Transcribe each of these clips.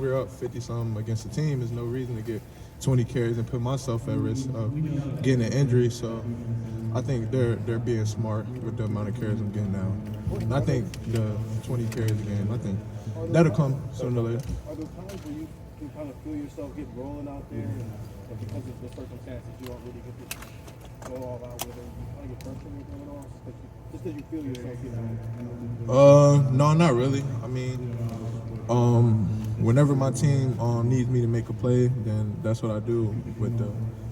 you're up 50-something against a team, there's no reason to get 20 carries and put myself at risk of getting an injury. So I think they're being smart with the amount of carries I'm getting now. And I think the 20 carries again, I think that'll come sooner or later. Are there times where you can kind of feel yourself get rolling out there, but because of the circumstances, you don't really get to go all out with it? You kind of get frustrated with it all, just as you feel yourself getting rolling? No, not really. I mean, whenever my team needs me to make a play, then that's what I do.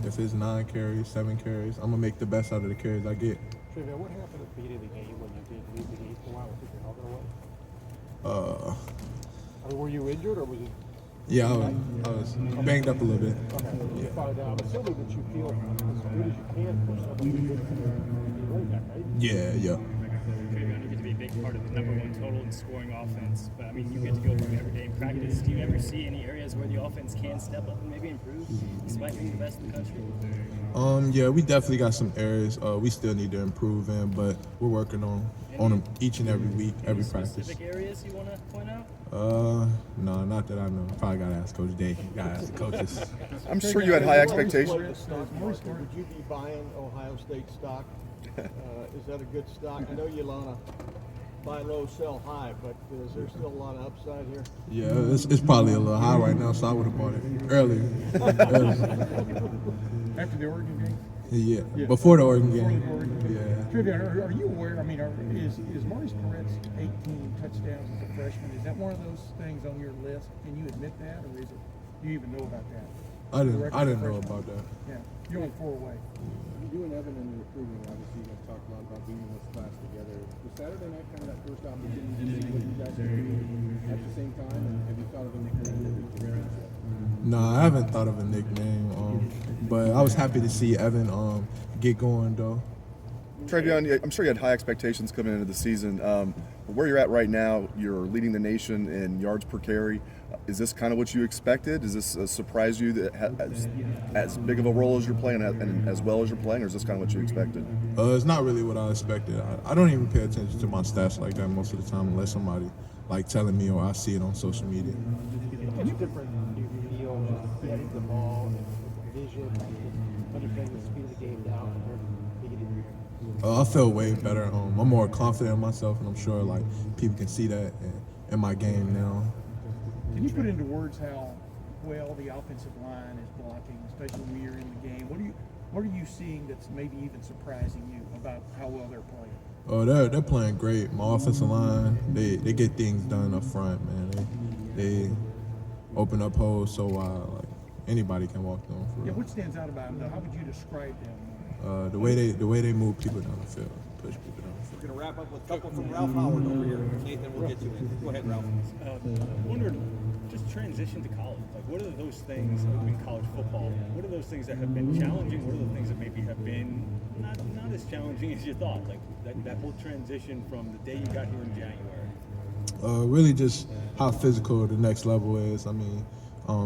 If it's 9 carries, 7 carries, I'm gonna make the best out of the carries I get. TreVeyon, what happened at the beginning of the game when you did leave the game for a while? Was your helmet away? I mean, were you injured or was it? Yeah, I was banged up a little bit. Okay. You found out. I'm assuming that you feel as good as you can for somebody who's good to running back, right? Yeah. TreVeyon, you get to be a big part of the #1 total in scoring offense, but I mean, you get to go from every day in practice. Do you ever see any areas where the offense can step up and maybe improve, despite being the best in the country? Yeah, we definitely got some areas we still need to improve in, but we're working on them each and every week, every practice. Specific areas you want to point out? No, not that I know. Probably gotta ask Coach Day. Gotta ask the coaches. I'm sure you had high expectations. Would you be buying Ohio State stock? Is that a good stock? I know you want to buy low, sell high, but is there still a lot of upside here? Yeah, it's probably a little high right now, so I would have bought it earlier. After the Oregon game? Yeah, before the Oregon game. Yeah. TreVeyon, are you aware? I mean, is Maurice Perrett's 18 touchdowns as a freshman? Is that one of those things on your list? Can you admit that, or is it? Do you even know about that? I didn't know about that. Yeah, you're on 4-way. You and Evan in the recruiting, obviously, you guys talked a lot about being in this class together. Was Saturday night kind of that first opportunity to see what you guys are doing at the same time? And have you thought of a nickname for TreVeyon yet? No, I haven't thought of a nickname, but I was happy to see Evan get going though. TreVeyon, I'm sure you had high expectations coming into the season. Where you're at right now, you're leading the nation in yards per carry. Is this kind of what you expected? Does this surprise you that as big of a role as you're playing and as well as you're playing, or is this kind of what you expected? It's not really what I expected. I don't even pay attention to my stats like that most of the time unless somebody like telling me or I see it on social media. What's different do you feel just getting the ball and vision, understanding the speed of the game now compared to the beginning of the year? I feel way better. I'm more confident in myself, and I'm sure like people can see that in my game now. Can you put into words how well the offensive line is blocking, especially when you're in the game? What are you seeing that's maybe even surprising you about how well they're playing? Oh, they're playing great. My offensive line, they get things done up front, man. They open up holes so wide, like anybody can walk through them. Yeah, what stands out about them, though? How would you describe them? The way they move people down the field, push people down the field. We're going to wrap up with a couple from Ralph Howard over here. Nathan, we'll get to it. Go ahead, Ralph. I wondered, just transition to college. Like, what are those things in college football? What are those things that have been challenging? What are the things that maybe have been not as challenging as you thought? Like that whole transition from the day you got here in January. Really just how physical the next level is. I mean,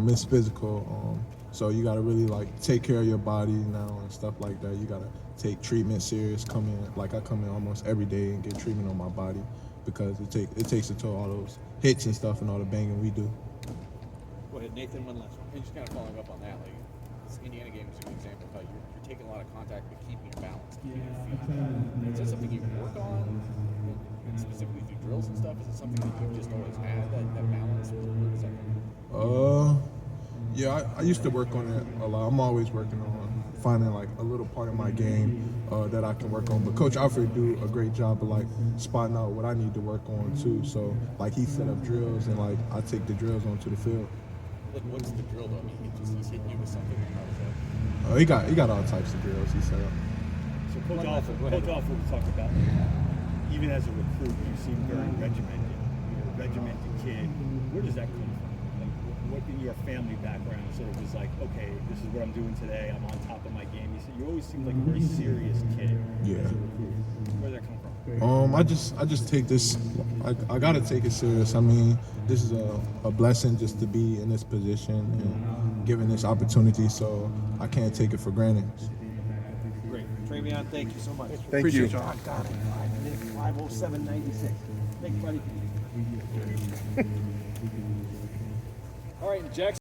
it's physical. So you got to really like take care of your body now and stuff like that. You got to take treatment serious. I come in almost every day and get treatment on my body because it takes a toll, all those hits and stuff and all the banging we do. Go ahead, Nathan, one last one. And just kind of following up on that, like this Indiana game is a good example of how you're taking a lot of contact but keeping your balance, keeping your feet. Is that something you work on, and specifically through drills and stuff? Is it something that you've just always had, that balance? Where does that come from? Yeah, I used to work on it a lot. I'm always working on finding like a little part of my game that I can work on. But Coach Alfred do a great job of like spotting out what I need to work on too. So like he set up drills and like I take the drills onto the field. Like, what's the drill though? I mean, he's hitting you with something. How is that? He got all types of drills he set up. So Coach Alford talked about, even as a recruit, you seem very regimented. You're a regimented kid. Where does that come from? Like, what in your family background sort of was like, okay, this is what I'm doing today. I'm on top of my game. You always seemed like a very serious kid. Yeah. As a recruit. Where did that come from? I just take this. I gotta take it serious. I mean, this is a blessing just to be in this position and given this opportunity. So I can't take it for granted. Great. TreVeyon, thank you so much. Thank you. I got it. 5:07:96. Thank you, buddy. All right. right, Jackson.